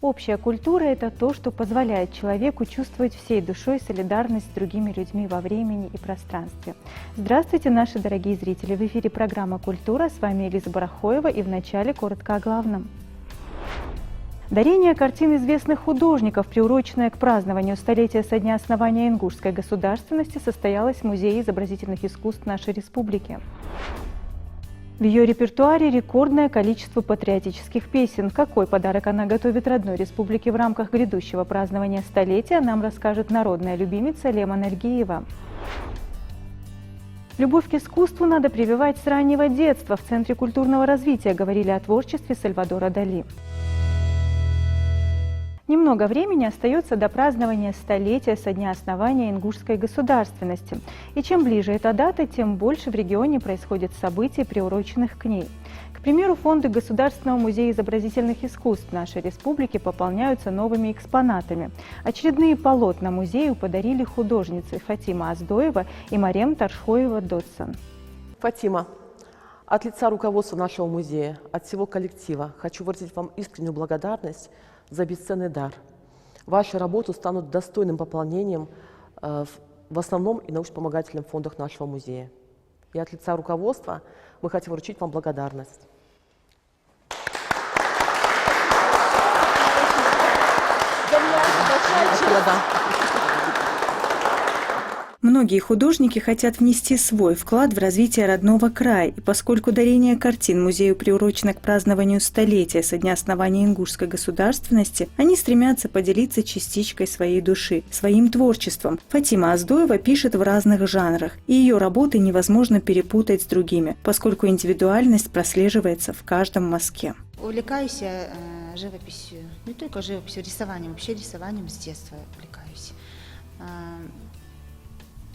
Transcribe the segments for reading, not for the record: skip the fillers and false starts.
Общая культура – это то, что позволяет человеку чувствовать всей душой солидарность с другими людьми во времени и пространстве. Здравствуйте, наши дорогие зрители! В эфире программа «Культура». С вами Элиза Барахоева, и в начале коротко о главном. Дарение картин известных художников, приуроченное к празднованию столетия со дня основания ингушской государственности, состоялось в Музее изобразительных искусств нашей республики. В ее репертуаре рекордное количество патриотических песен. Какой подарок она готовит родной республике в рамках грядущего празднования столетия, нам расскажет народная любимица Лема Нальгиева. Любовь к искусству надо прививать с раннего детства. В Центре культурного развития говорили о творчестве Сальвадора Дали. Немного времени остается до празднования столетия со дня основания ингушской государственности. И чем ближе эта дата, тем больше в регионе происходит событий, приуроченных к ней. К примеру, фонды Государственного музея изобразительных искусств нашей республики пополняются новыми экспонатами. Очередные полотна музею подарили художницы Фатима Аздоева и Марем Таршхоева-Дотсон. Фатима, от лица руководства нашего музея, от всего коллектива хочу выразить вам искреннюю благодарность за бесценный дар. Ваши работы станут достойным пополнением в основном и научно-помогательных фондах нашего музея. И от лица руководства мы хотим вручить вам благодарность. Многие художники хотят внести свой вклад в развитие родного края, и поскольку дарение картин музею приурочено к празднованию столетия со дня основания ингушской государственности, они стремятся поделиться частичкой своей души, своим творчеством. Фатима Аздоева пишет в разных жанрах, и ее работы невозможно перепутать с другими, поскольку индивидуальность прослеживается в каждом мазке. Увлекаюсь я живописью, не только живописью, рисованием, вообще рисованием с детства увлекаюсь.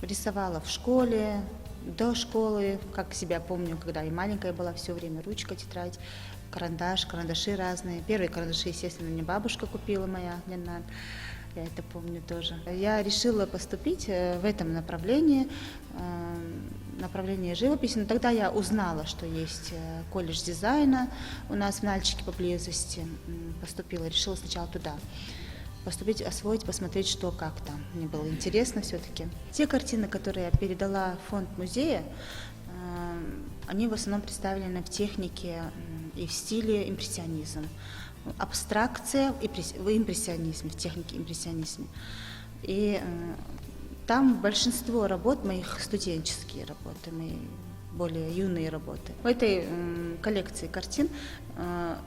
Рисовала в школе, до школы, как себя помню, когда и маленькая была, все время ручка, тетрадь, карандаши разные. Первые карандаши, естественно, мне бабушка купила моя, Ленан, я это помню тоже. Я решила поступить в этом направлении живописи, но тогда я узнала, что есть колледж дизайна у нас в Нальчике поблизости, поступила, решила сначала туда поступить, освоить, посмотреть, что как там. Мне было интересно все-таки. Те картины, которые я передала в фонд музея, они в основном представлены в технике и в стиле импрессионизм. Абстракция в импрессионизме, в технике импрессионизма. И там большинство работ моих студенческие работы, мои более юные работы. В этой коллекции картин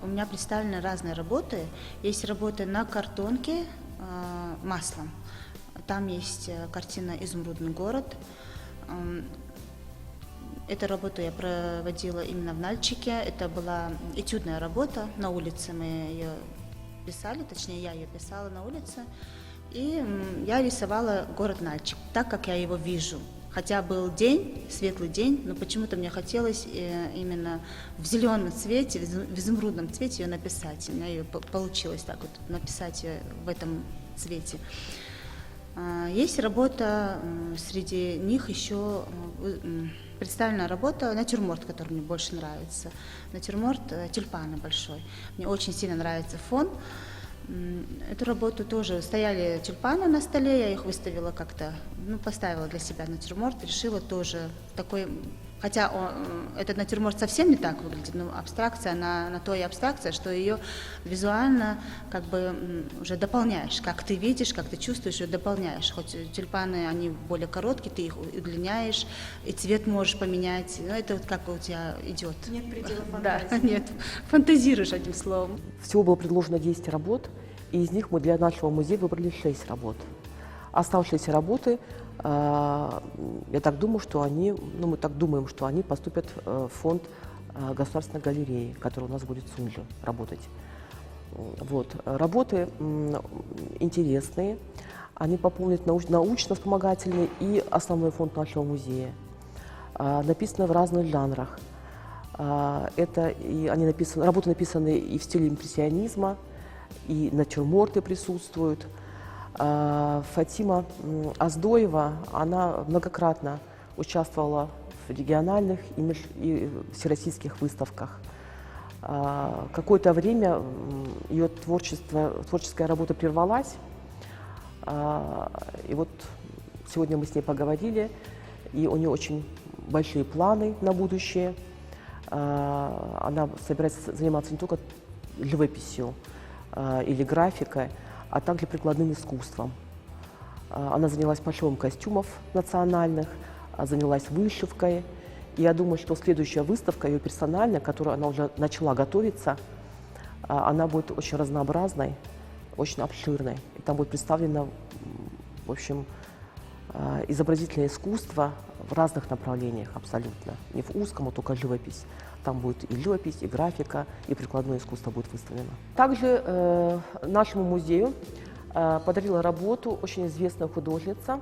у меня представлены разные работы. Есть работы на картонке маслом. Там есть картина «Изумрудный город». Эту работу я проводила именно в Нальчике. Это была этюдная работа. На улице мы ее писали, точнее я ее писала на улице. И я рисовала город Нальчик, так как я его вижу. Хотя был день, светлый день, но почему-то мне хотелось именно в зеленом цвете, в изумрудном цвете ее написать. У меня ее получилось так вот написать ее в этом цвете. Есть работа, среди них еще представлена работа «Натюрморт», который мне больше нравится. Натюрморт тюльпана большой. Мне очень сильно нравится фон. Эту работу тоже стояли тюльпаны на столе, я их выставила как-то, поставила для себя натюрморт, решила тоже такой, хотя этот натюрморт совсем не так выглядит, но абстракция, она на то и абстракция, что ее визуально как бы уже дополняешь, как ты видишь, как ты чувствуешь, ее дополняешь. Хоть тюльпаны, они более короткие, ты их удлиняешь, и цвет можешь поменять, это вот как у тебя идет. Нет предела фантазии. Да, нет, фантазируешь одним словом. Всего было предложено 10 работ, и из них мы для нашего музея выбрали 6 работ. Оставшиеся работы, я так думаю, что мы так думаем, что они поступят в фонд Государственной галереи, который у нас будет в Сунже работать. Вот. Работы интересные, они пополнят научно-вспомогательный и основной фонд нашего музея. Написаны в разных жанрах. Работы написаны и в стиле импрессионизма, и натюрморты присутствуют. Фатима Аздоева, она многократно участвовала в региональных и всероссийских выставках. Какое-то время ее творческая работа прервалась. И вот сегодня мы с ней поговорили, и у нее очень большие планы на будущее. Она собирается заниматься не только живописью или графикой, а также прикладным искусством. Она занялась пошивом костюмов национальных, занялась вышивкой. И я думаю, что следующая выставка ее персональная, которую она уже начала готовиться, она будет очень разнообразной, очень обширной. И там будет представлено, в общем, изобразительное искусство в разных направлениях абсолютно. Не в узком, а только живопись. Там будет и живопись, и графика, и прикладное искусство будет выставлено. Также нашему музею подарила работу очень известная художница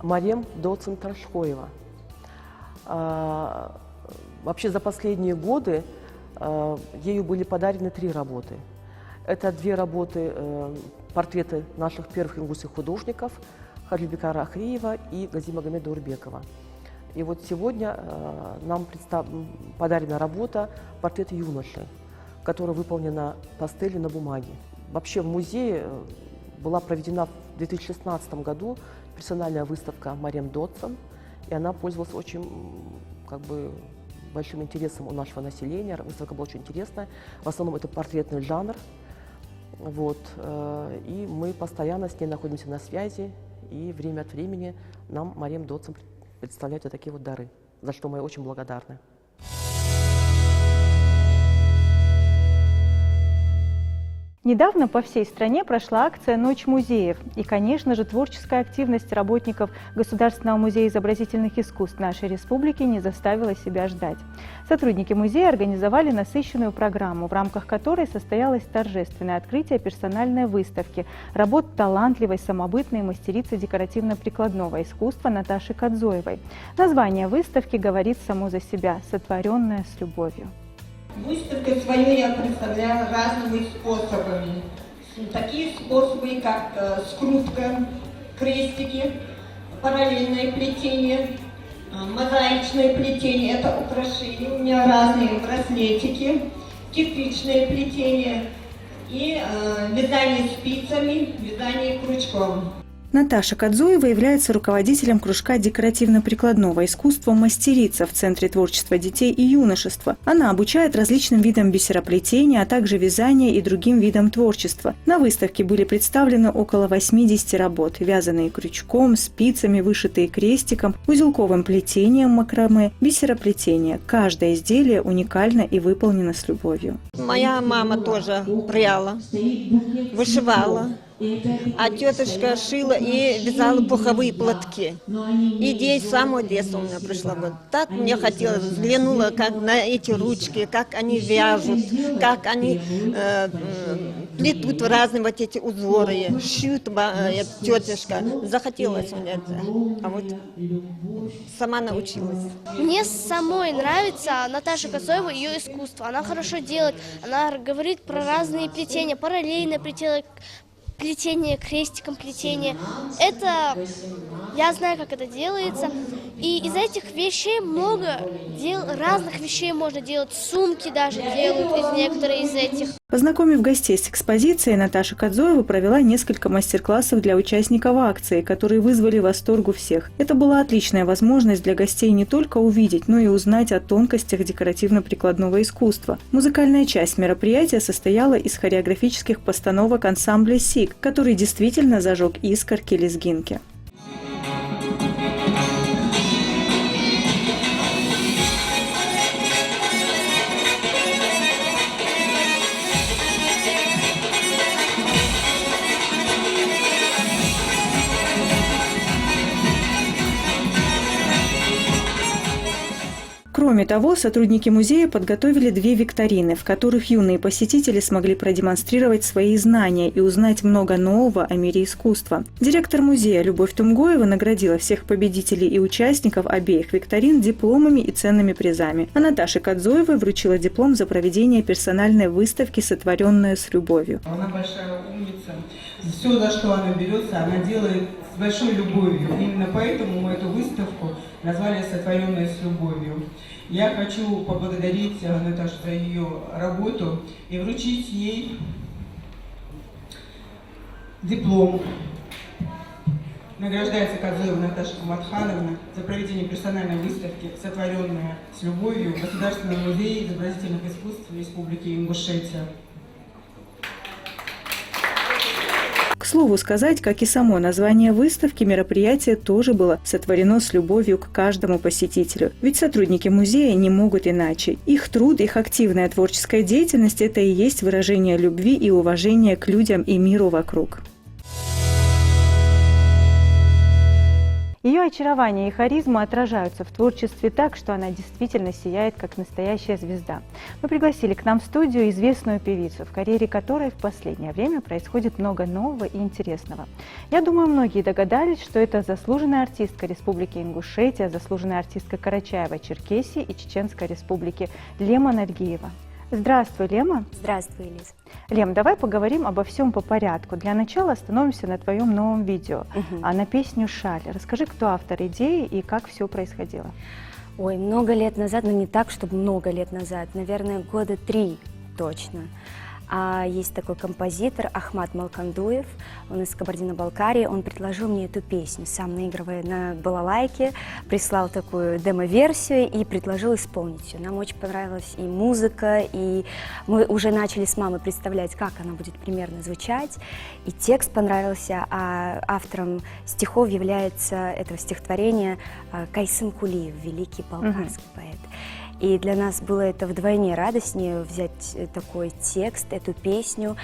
Марем Доцен-Таршхоева. Вообще за последние годы ею были подарены 3 работы. Это 2 работы, портреты наших первых ингусских художников Хаджибекара Ахриева и Гази Магомеда Урбекова. И вот сегодня нам подарена работа «Портрет юноши», которая выполнена пастелью на бумаге. Вообще в музее была проведена в 2016 году персональная выставка Марем Доцен, и она пользовалась очень большим интересом у нашего населения. Выставка была очень интересная. В основном это портретный жанр. Вот. И мы постоянно с ней находимся на связи, и время от времени нам Марем Доцен представляют такие вот дары, за что мы очень благодарны. Недавно по всей стране прошла акция «Ночь музеев». И, конечно же, творческая активность работников Государственного музея изобразительных искусств нашей республики не заставила себя ждать. Сотрудники музея организовали насыщенную программу, в рамках которой состоялось торжественное открытие персональной выставки работ талантливой самобытной мастерицы декоративно-прикладного искусства Наташи Кадзоевой. Название выставки говорит само за себя – «Сотворенная с любовью». Выставку свою я представляю разными способами. Такие способы, как скрутка, крестики, параллельное плетение, мозаичное плетение, это украшения. У меня разные браслетики, кирпичное плетение и вязание спицами, вязание крючком. Наташа Кадзоева является руководителем кружка декоративно-прикладного искусства «Мастерица» в Центре творчества детей и юношества. Она обучает различным видам бисероплетения, а также вязания и другим видам творчества. На выставке были представлены около 80 работ, вязанные крючком, спицами, вышитые крестиком, узелковым плетением макраме, бисероплетение. Каждое изделие уникально и выполнено с любовью. Моя мама тоже пряла, вышивала. А тетушка шила и вязала пуховые платки. Идея с самого детства у меня пришла. Вот так мне хотелось, взглянула как на эти ручки, как они вяжут, как они плетут разные вот эти узоры, шьют тетушка. Захотелось мне это. А вот сама научилась. Мне самой нравится Наташа Кадзоева, ее искусство. Она хорошо делает, она говорит про разные плетения, параллельное плетение, крестиком плетение. Это, я знаю, как это делается. И из этих вещей разных вещей можно делать. Сумки даже делают из некоторых из этих. Познакомив гостей с экспозицией, Наташа Кадзоева провела несколько мастер-классов для участников акции, которые вызвали восторг у всех. Это была отличная возможность для гостей не только увидеть, но и узнать о тонкостях декоративно-прикладного искусства. Музыкальная часть мероприятия состояла из хореографических постановок ансамбля СИК, который действительно зажег искорки лезгинки. Кроме того, сотрудники музея подготовили 2 викторины, в которых юные посетители смогли продемонстрировать свои знания и узнать много нового о мире искусства. Директор музея Любовь Тумгоева наградила всех победителей и участников обеих викторин дипломами и ценными призами. А Наташе Кадзоевой вручила диплом за проведение персональной выставки «Сотворенная с любовью». Она большая умница. Все, за что она берется, она делает с большой любовью. Именно поэтому мы эту выставку назвали «Сотворенная с любовью». Я хочу поблагодарить Наташу за ее работу и вручить ей диплом. Награждается Кадзоева Наташа Куматхановна за проведение персональной выставки, сотворенная с любовью в Государственном музее изобразительных искусств Республики Ингушетия. К слову сказать, как и само название выставки, мероприятие тоже было сотворено с любовью к каждому посетителю. Ведь сотрудники музея не могут иначе. Их труд, их активная творческая деятельность – это и есть выражение любви и уважения к людям и миру вокруг. Ее очарование и харизма отражаются в творчестве так, что она действительно сияет, как настоящая звезда. Мы пригласили к нам в студию известную певицу, в карьере которой в последнее время происходит много нового и интересного. Я думаю, многие догадались, что это заслуженная артистка Республики Ингушетия, заслуженная артистка Карачаево-Черкесии и Чеченской Республики Лема Нальгиева. Здравствуй, Лема. Здравствуй, Лиз. Лем, давай поговорим обо всем по порядку. Для начала остановимся на твоем новом видео, на песню «Шаль». Расскажи, кто автор идеи и как все происходило. Ой, много лет назад, но не так, чтобы много лет назад, наверное, года 3 точно. Есть такой композитор Ахмат Малкандуев, он из Кабардино-Балкарии, он предложил мне эту песню, сам наигрывая на балалайке, прислал такую демо-версию и предложил исполнить ее. Нам очень понравилась и музыка, и мы уже начали с мамой представлять, как она будет примерно звучать, и текст понравился, а автором стихов является этого стихотворения Кайсым Кулиев, великий балкарский поэт. И для нас было это вдвойне радостнее взять такой текст, эту песню.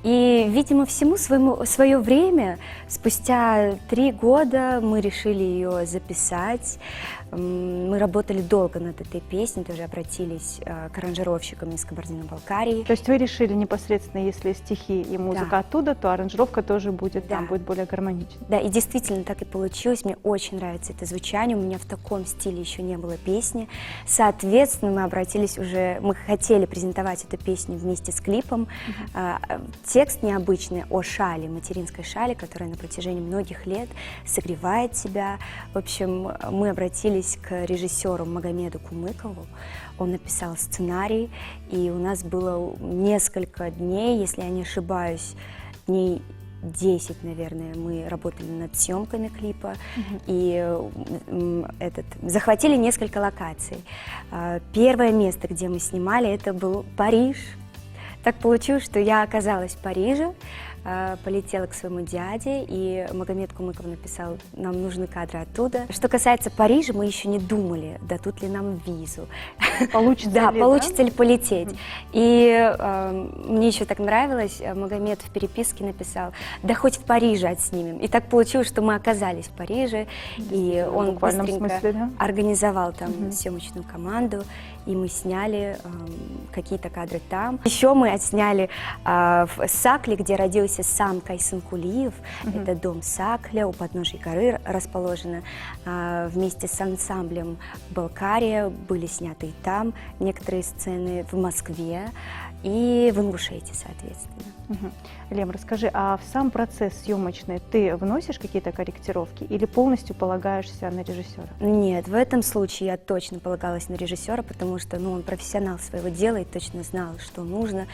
И, видимо, всему свое время, спустя 3 года мы решили ее записать. Мы работали долго над этой песней, тоже обратились к аранжировщикам из Кабардино-Балкарии. То есть вы решили непосредственно, если стихи и музыка оттуда, то аранжировка тоже будет, там будет более гармонична. Да, и действительно так и получилось. Мне очень нравится это звучание. У меня в таком стиле еще не было песни. Соответственно, мы хотели презентовать эту песню вместе с клипом. Текст необычный о шали, материнской шали, которая на протяжении многих лет согревает тебя. В общем, мы обратились к режиссеру Магомеду Кумыкову. Он написал сценарий, и у нас было несколько дней, если я не ошибаюсь, дней 10, наверное, мы работали над съемками клипа и захватили несколько локаций. Первое место, где мы снимали, это был Париж. Так получилось, что я оказалась в Париже, полетела к своему дяде, и Магомед Кумыков написал, нам нужны кадры оттуда. Что касается Парижа, мы еще не думали, дадут ли нам визу. Получится ли полететь. И мне еще так нравилось, Магомед в переписке написал, да хоть в Париже отснимем. И так получилось, что мы оказались в Париже, и он быстренько организовал там съемочную команду, и мы сняли какие-то кадры там. Еще мы отсняли в Сакле, где родился сам Кайсым Кулиев. Это дом Сакля, у подножия горы расположено. Вместе с ансамблем «Балкария» были сняты и там некоторые сцены, в Москве и в Ингушетии, соответственно. Лем, расскажи, а в сам процесс съемочный ты вносишь какие-то корректировки или полностью полагаешься на режиссера? Нет, в этом случае я точно полагалась на режиссера, потому что он профессионал своего дела и точно знал, что нужно,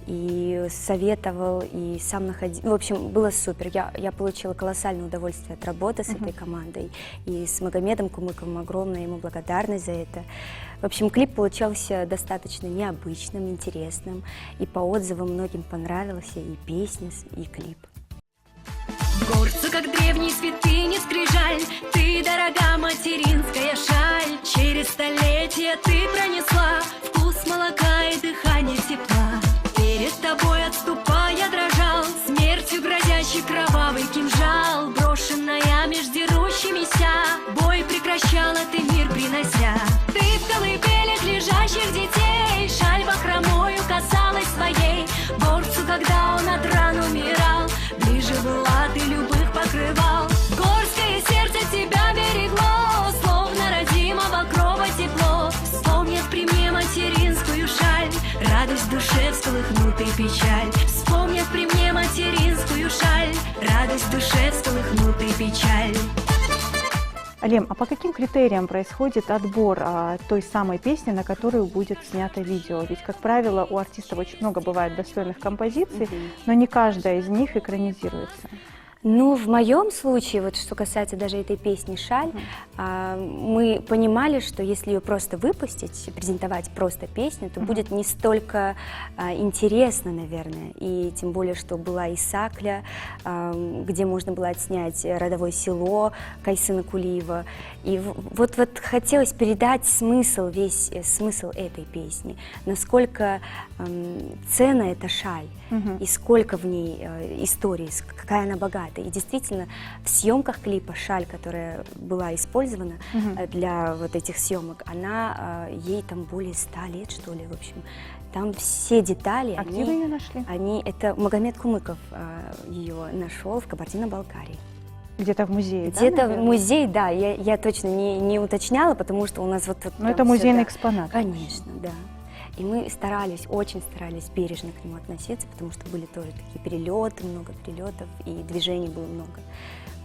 и советовал, и сам находил. В общем, было супер. Я получила колоссальное удовольствие от работы с этой командой, и с Магомедом Кумыковым огромная ему благодарность за это. В общем, клип получался достаточно необычным, интересным, и по отзывам многим понравился и песня, и клип. Горцу, как древний святыни скрижаль, ты, дорога материнская шаль, через столетия ты пронесла вкус молока и дыхание тепла. Перед тобой отступая дрожал, смертью грозящий кровавый кинжал, брошенная меж дерущимися, бой прекращала ты мир принося. Ты в колыбелях лежащих детей, шаль бахромою касалась своей. Горцу, когда он от ран умирал, ближе была ты любых покрывал. Горское сердце тебя берегло, словно родимого крова тепло. Вспомнят при мне материнскую шаль, радость в душе всколыхнут и печаль. Вспомнят при мне материнскую шаль, радость в душе всколыхнут и печаль. Лем, а по каким критериям происходит отбор той самой песни, на которую будет снято видео? Ведь, как правило, у артистов очень много бывает достойных композиций, но не каждая из них экранизируется. Ну, в моем случае, вот что касается даже этой песни «Шаль», мы понимали, что если ее просто выпустить, презентовать просто песню, то будет не столько интересно, наверное, и тем более, что была Исакля, где можно было отснять родовое село Кайсына Кулиева, и вот хотелось передать смысл, весь смысл этой песни, насколько ценна эта шаль, и сколько в ней истории, какая она богатая. И действительно, в съемках клипа шаль, которая была использована для вот этих съемок, ей там более 100 лет, что ли, в общем. Там все детали, А где вы ее нашли? Это Магомед Кумыков ее нашел в Кабардино-Балкарии. Где-то в музее, Где-то да, в наверное? музее, да, я точно не уточняла, потому что у нас вот Но там это всё, музейный да. экспонат. Конечно, да. И мы очень старались бережно к нему относиться, потому что были тоже такие перелеты, много перелетов, и движений было много.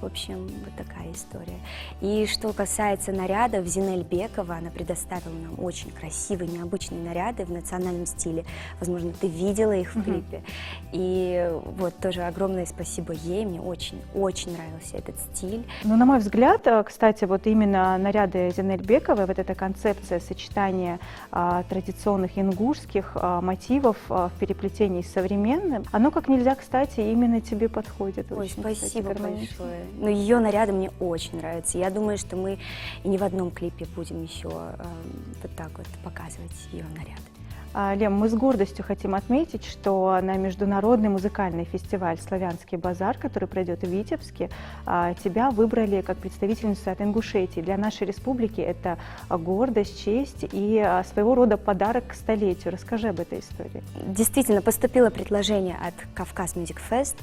В общем, вот такая история. И что касается нарядов, Зинель Бекова, она предоставила нам очень красивые, необычные наряды в национальном стиле. Возможно, ты видела их в клипе. И вот тоже огромное спасибо ей, мне очень нравился этот стиль. Ну, на мой взгляд, кстати, вот именно наряды Зинель Бековой, вот эта концепция сочетания традиционных ингушских мотивов в переплетении с современным, оно как нельзя, кстати, именно тебе подходит. Ой, Очень, спасибо кстати, гармонично. большое. Но ее наряды мне очень нравятся. Я думаю, что мы и не в одном клипе будем еще вот так вот показывать ее наряды. Лем, мы с гордостью хотим отметить, что на международный музыкальный фестиваль «Славянский базар», который пройдет в Витебске, тебя выбрали как представительницу от Ингушетии. Для нашей республики это гордость, честь и своего рода подарок к столетию. Расскажи об этой истории. Действительно, поступило предложение от Кавказ Music Fest.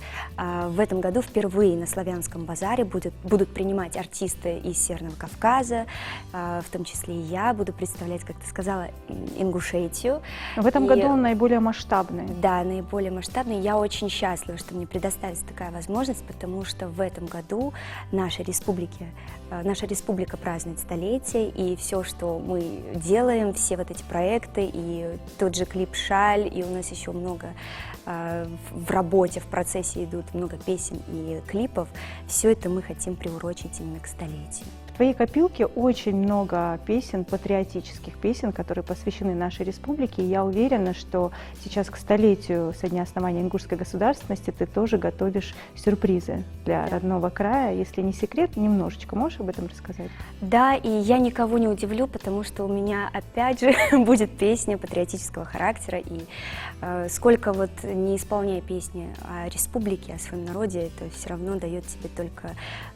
В этом году впервые на Славянском базаре будут принимать артисты из Северного Кавказа, в том числе и я буду представлять, как ты сказала, Ингушетию. В этом году он наиболее масштабный. Да, наиболее масштабный. Я очень счастлива, что мне предоставится такая возможность, потому что в этом году наша республика празднует столетие, и все, что мы делаем, все вот эти проекты, и тот же клип «Шаль», и у нас еще много в работе, в процессе идут много песен и клипов, все это мы хотим приурочить именно к столетию. В твоей копилке очень много песен, патриотических песен, которые посвящены нашей республике. И я уверена, что сейчас к столетию со дня основания ингушской государственности ты тоже готовишь сюрпризы для родного края. Если не секрет, немножечко можешь об этом рассказать? Да, и я никого не удивлю, потому что у меня опять же будет песня патриотического характера. И сколько вот не исполняя песни о республике, о своем народе, это все равно дает тебе только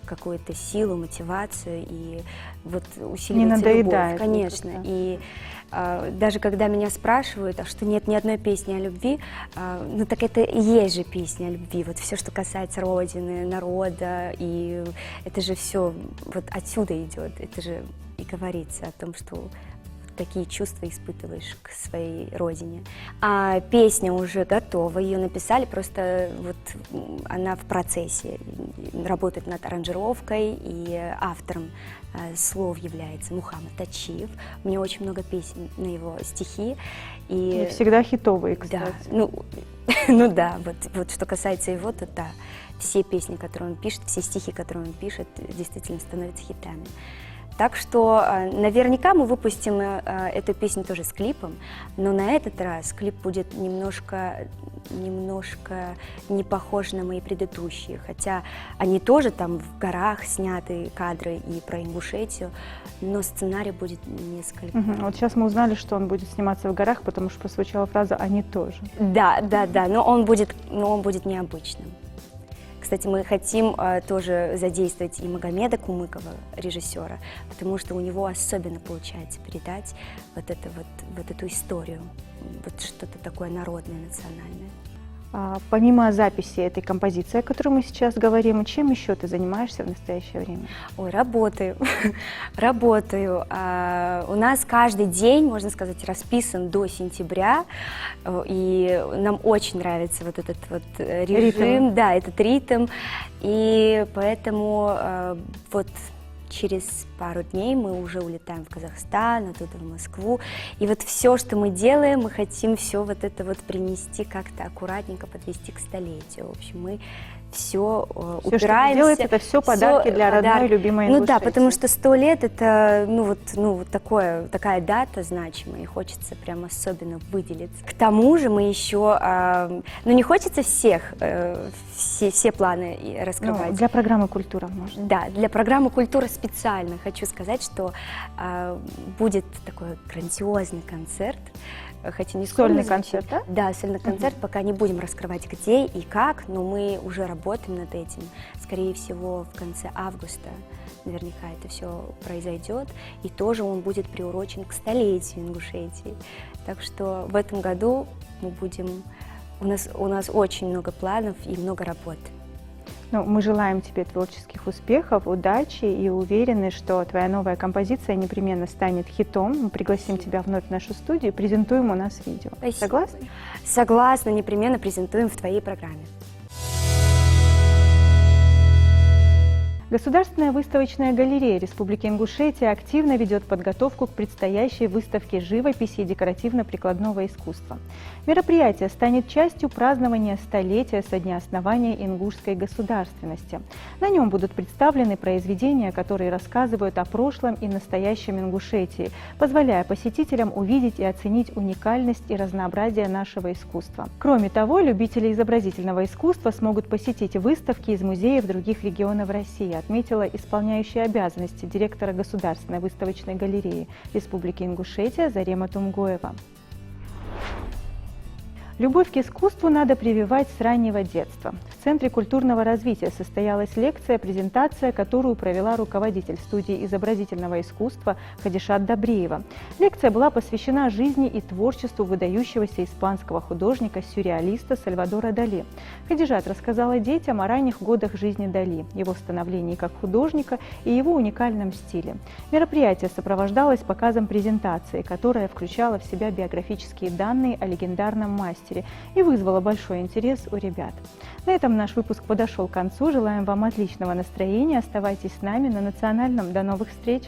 какую-то силу, мотивацию и вот усиливается любовь, конечно. И даже когда меня спрашивают, а что нет ни одной песни о любви, ну так это и есть же песня о любви, вот все, что касается родины, народа, и это же все вот отсюда идет, это же и говорится о том, что такие чувства испытываешь к своей родине. А песня уже готова, ее написали, просто вот она в процессе, работает над аранжировкой, и автором слов является Мухаммад Тачиев. У меня очень много песен на его стихи. И всегда хитовые, кстати. Да, ну да, вот что касается его, то да, все песни, которые он пишет, все стихи, которые он пишет, действительно становятся хитами. Так что наверняка мы выпустим эту песню тоже с клипом, но на этот раз клип будет немножко не похож на мои предыдущие, хотя они тоже там в горах сняты кадры и про Ингушетию, но сценарий будет несколько... Вот сейчас мы узнали, что он будет сниматься в горах, потому что прозвучала фраза «они тоже». Да, но он будет необычным. Кстати, мы хотим тоже задействовать и Магомеда Кумыкова, режиссера, потому что у него особенно получается передать вот эту историю, вот что-то такое народное, национальное. Помимо записи этой композиции, о которой мы сейчас говорим, чем еще ты занимаешься в настоящее время? Ой, работаю. У нас каждый день, можно сказать, расписан до сентября, и нам очень нравится вот этот вот режим, да, этот ритм, и поэтому вот через пару дней мы уже улетаем в Казахстан, оттуда в Москву. И вот все, что мы делаем, мы хотим все вот это вот принести как-то аккуратненько, подвести к столетию. В общем, мы все упираемся. Что вы делаете, это все подарки для родной, любимой Ингушетии. Ну да, потому что 100 лет это такая дата значимая, и хочется прям особенно выделиться. К тому же мы еще, не хочется все планы раскрывать. Для программы «Культура» можно. Да, для программы «Культура» специально хочу сказать, что будет такой грандиозный концерт. Хотя не сольный концерт, да? Да, сольный концерт, пока не будем раскрывать где и как, но мы уже работаем над этим. Скорее всего, в конце августа наверняка это все произойдет, и тоже он будет приурочен к столетию Ингушетии. Так что в этом году у нас очень много планов и много работы. Мы желаем тебе творческих успехов, удачи и уверены, что твоя новая композиция непременно станет хитом. Мы пригласим тебя вновь в нашу студию и презентуем у нас видео. Спасибо. Согласна? Согласна, непременно презентуем в твоей программе. Государственная выставочная галерея Республики Ингушетия активно ведет подготовку к предстоящей выставке живописи и декоративно-прикладного искусства. Мероприятие станет частью празднования столетия со дня основания ингушской государственности. На нем будут представлены произведения, которые рассказывают о прошлом и настоящем Ингушетии, позволяя посетителям увидеть и оценить уникальность и разнообразие нашего искусства. Кроме того, любители изобразительного искусства смогут посетить выставки из музеев других регионов России, отметила исполняющая обязанности директора Государственной выставочной галереи Республики Ингушетия Зарема Тумгоева. Любовь к искусству надо прививать с раннего детства. В Центре культурного развития состоялась лекция-презентация, которую провела руководитель студии изобразительного искусства Хадишат Добреева. Лекция была посвящена жизни и творчеству выдающегося испанского художника-сюрреалиста Сальвадора Дали. Хадишат рассказала детям о ранних годах жизни Дали, его становлении как художника и его уникальном стиле. Мероприятие сопровождалось показом презентации, которая включала в себя биографические данные о легендарном мастере и вызвала большой интерес у ребят. На этом наш выпуск подошел к концу. Желаем вам отличного настроения. Оставайтесь с нами на Национальном. До новых встреч!